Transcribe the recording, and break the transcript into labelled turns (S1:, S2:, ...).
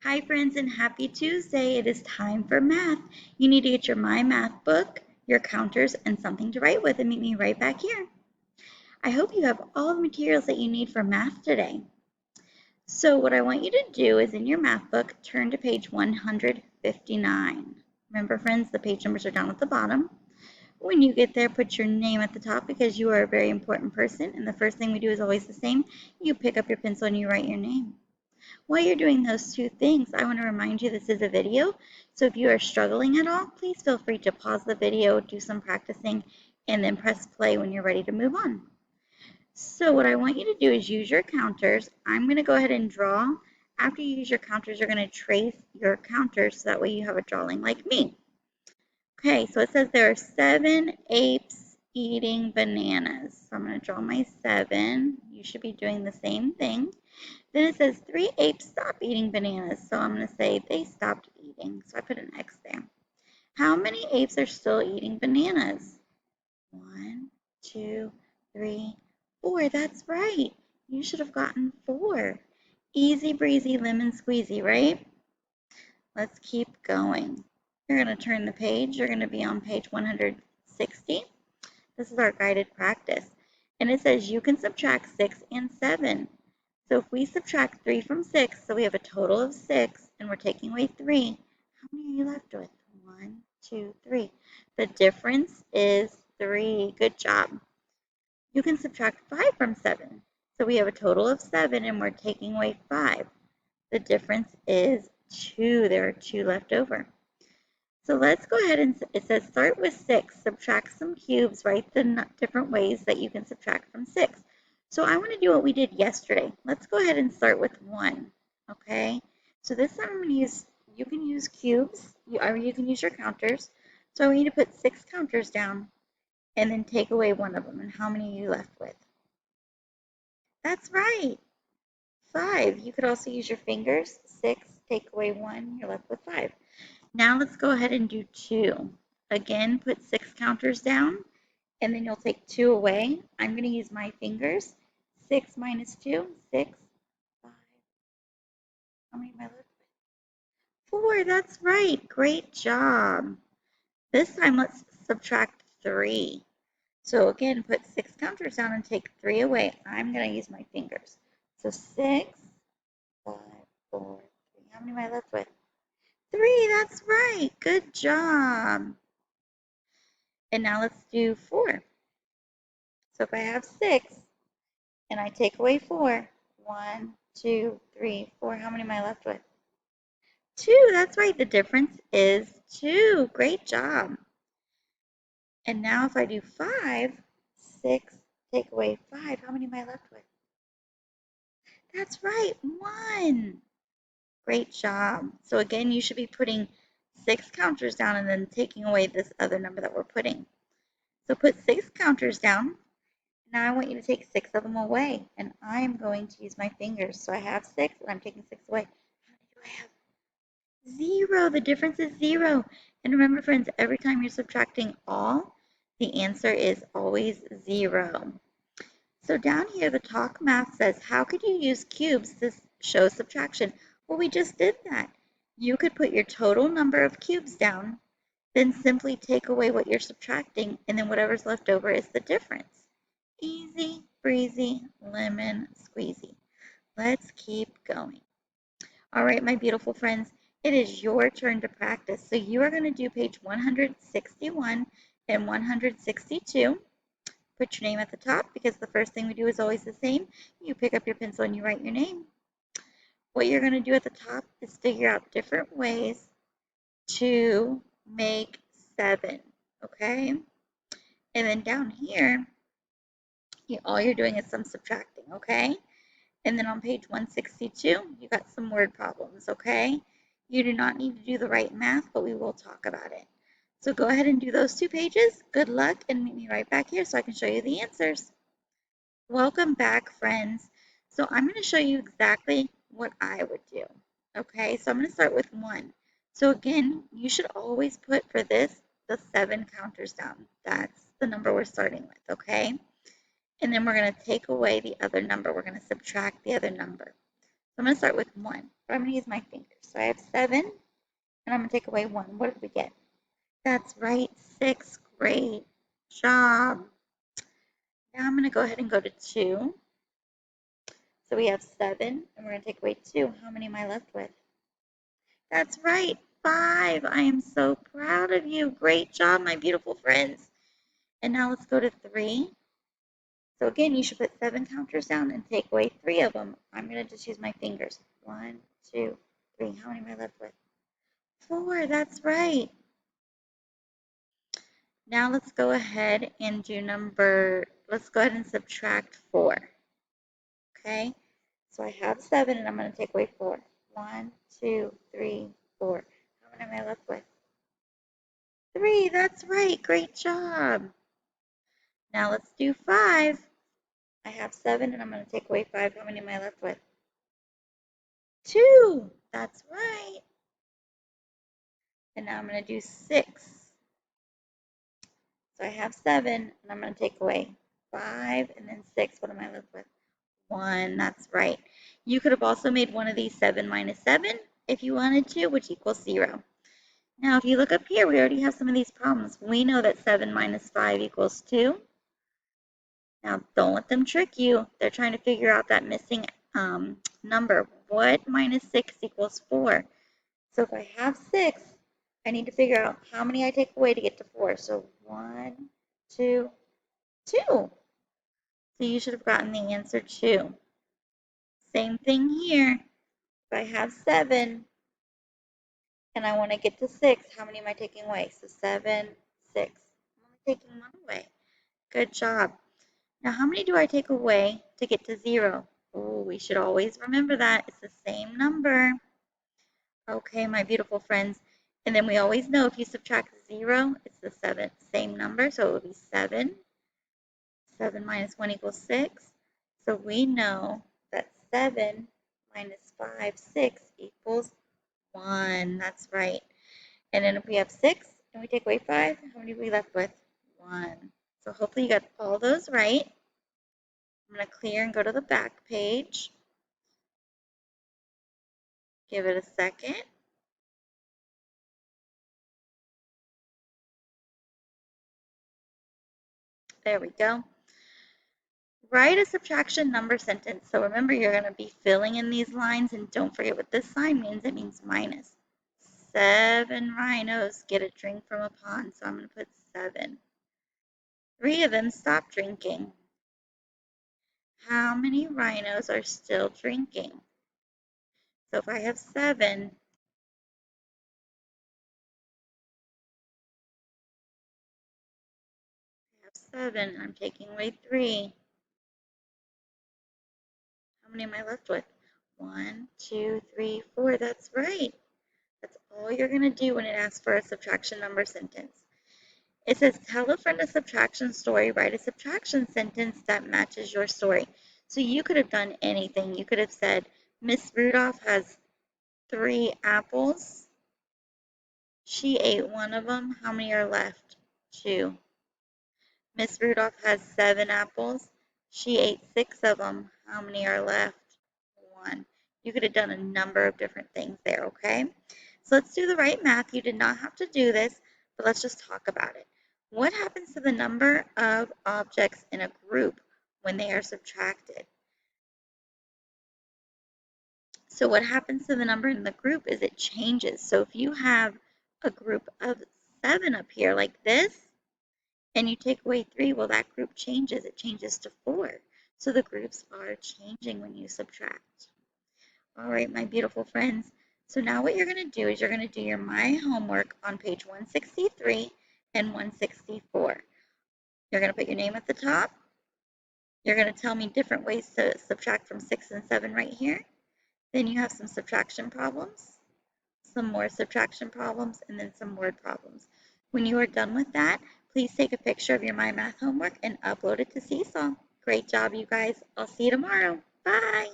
S1: Hi friends and happy Tuesday. It is time for math. You need to get your My Math book, your counters, and something to write with and meet me right back here. I hope you have all the materials that you need for math today. So what I want you to do is in your math book, turn to page 159. Remember friends, the page numbers are down at the bottom. When you get there, put your name at the top because you are a very important person. And the first thing we do is always the same. You pick up your pencil and you write your name. While you're doing those two things, I want to remind you this is a video, so if you are struggling at all, please feel free to pause the video, do some practicing, and then press play when you're ready to move on. So what I want you to do is use your counters. I'm going to go ahead and draw. After you use your counters, you're going to trace your counters so that way you have a drawing like me. Okay, so it says there are 7 apes eating bananas. So I'm going to draw my 7. You should be doing the same thing. Then it says 3 apes stopped eating bananas. So I'm going to say they stopped eating. So I put an X there. How many apes are still eating bananas? 1, 2, 3, 4. That's right. You should have gotten 4. Easy breezy lemon squeezy, right? Let's keep going. You're going to turn the page. You're going to be on page 160. This is our guided practice. And it says you can subtract 6 and 7. So if we subtract 3 from 6, so we have a total of 6, and we're taking away 3, how many are you left with? 1, 2, 3. The difference is 3. Good job. You can subtract 5 from 7. So we have a total of 7, and we're taking away 5. The difference is 2. There are 2 left over. So let's go ahead and it says start with 6, subtract some cubes, write the different ways that you can subtract from 6. So I want to do what we did yesterday. Let's go ahead and start with 1, okay? So this time I'm going to use, you can use cubes, or you can use your counters. So I want you to put 6 counters down and then take away one of them. And how many are you left with? That's right, 5. You could also use your fingers. 6, take away 1, you're left with 5. Now let's go ahead and do 2. Again, put 6 counters down, and then you'll take 2 away. I'm going to use my fingers. 6 minus 2, 6, 5. How many am I left with? 4, that's right. Great job. This time let's subtract 3. So again, put 6 counters down and take 3 away. I'm going to use my fingers. So 6, 5, 4, 3. How many am I left with? 3, that's right. Good job. And now let's do 4. So if I have 6 and I take away 4, 1, 2, 3, 4, how many am I left with? 2, that's right. The difference is 2. Great job. And now if I do 5, 6, take away 5, how many am I left with? That's right, 1. Great job. So again, you should be putting 6 counters down and then taking away this other number that we're putting. So put 6 counters down. Now I want you to take 6 of them away, and I'm going to use my fingers. So I have 6, and I'm taking 6 away. How many do I have? 0. The difference is 0. And remember, friends, every time you're subtracting all, the answer is always 0. So down here, the Talk Math says, how could you use cubes to show subtraction? Well, we just did that. You could put your total number of cubes down, then simply take away what you're subtracting, and then whatever's left over is the difference. Easy, breezy, lemon squeezy. Let's keep going. All right, my beautiful friends, it is your turn to practice. So you are going to do page 161 and 162. Put your name at the top because the first thing we do is always the same. You pick up your pencil and you write your name. What you're going to do at the top is figure out different ways to make 7, okay? And then down here, all you're doing is some subtracting, okay? And then on page 162, you got some word problems, okay? You do not need to do the right math, but we will talk about it. So go ahead and do those 2 pages. Good luck, and meet me right back here so I can show you the answers. Welcome back, friends. So I'm going to show you exactly what I would do, okay? So I'm going to start with 1. So again, you should always put for this the 7 counters down. That's the number we're starting with, okay? And then we're going to take away the other number. We're going to subtract the other number. So I'm going to start with 1, but I'm going to use my fingers. So I have 7, and I'm going to take away 1. What did we get? That's right, 6. Great job. Now I'm going to go ahead and go to 2. So we have 7, and we're going to take away 2. How many am I left with? That's right, 5. I am so proud of you. Great job, my beautiful friends. And now let's go to 3. So again, you should put 7 counters down and take away 3 of them. I'm going to just use my fingers. 1, 2, 3. How many am I left with? 4. That's right. Now let's go ahead and let's go ahead and subtract 4. Okay? So I have 7 and I'm going to take away 4. 1, 2, 3, 4. How many am I left with? 3. That's right. Great job. Now let's do 5. I have 7 and I'm going to take away 5. How many am I left with? 2. That's right. And now I'm going to do 6. So I have 7 and I'm going to take away 5 and then 6. What am I left with? 1. That's right. You could have also made one of these 7 minus 7 if you wanted to, which equals 0. Now, if you look up here, we already have some of these problems. We know that 7 minus 5 equals 2. Now, don't let them trick you. They're trying to figure out that missing number. What minus 6 equals 4? So if I have 6, I need to figure out how many I take away to get to 4. So 1, 2, 2. So you should have gotten the answer 2. Same thing here. If I have 7 and I want to get to 6, how many am I taking away? So 7, 6. I'm only taking 1 away. Good job. Now, how many do I take away to get to 0? Oh, we should always remember that. It's the same number. Okay, my beautiful friends. And then we always know if you subtract 0, it's the same number. So it would be 7. 7 minus 1 equals 6. So we know that 7 minus 5, 6 equals 1. That's right. And then if we have 6 and we take away 5, how many are we left with? 1. So hopefully you got all those right. I'm going to clear and go to the back page. Give it a second. There we go. Write a subtraction number sentence. So remember, you're going to be filling in these lines, and don't forget what this sign means. It means minus. 7 rhinos get a drink from a pond, so I'm going to put 7. 3 of them stopped drinking. How many rhinos are still drinking? So if I have 7, I'm taking away 3. How many am I left with? 1, 2, 3, 4. That's right. That's all you're going to do when it asks for a subtraction number sentence. It says, tell a friend a subtraction story, write a subtraction sentence that matches your story. So you could have done anything. You could have said, Miss Rudolph has 3 apples. She ate 1 of them. How many are left? 2. Miss Rudolph has 7 apples. She ate 6 of them. How many are left? 1. You could have done a number of different things there, okay? So let's do the right math. You did not have to do this, but let's just talk about it. What happens to the number of objects in a group when they are subtracted? So what happens to the number in the group is it changes. So if you have a group of 7 up here like this, and you take away 3, well, that group changes. It changes to 4. So the groups are changing when you subtract. All right, my beautiful friends. So now what you're going to do is you're going to do your My Homework on page 163 and 164. You're going to put your name at the top. You're going to tell me different ways to subtract from 6 and 7 right here. Then you have some subtraction problems, some more subtraction problems, and then some word problems. When you are done with that, please take a picture of your My Math homework and upload it to Seesaw. Great job, you guys. I'll see you tomorrow. Bye.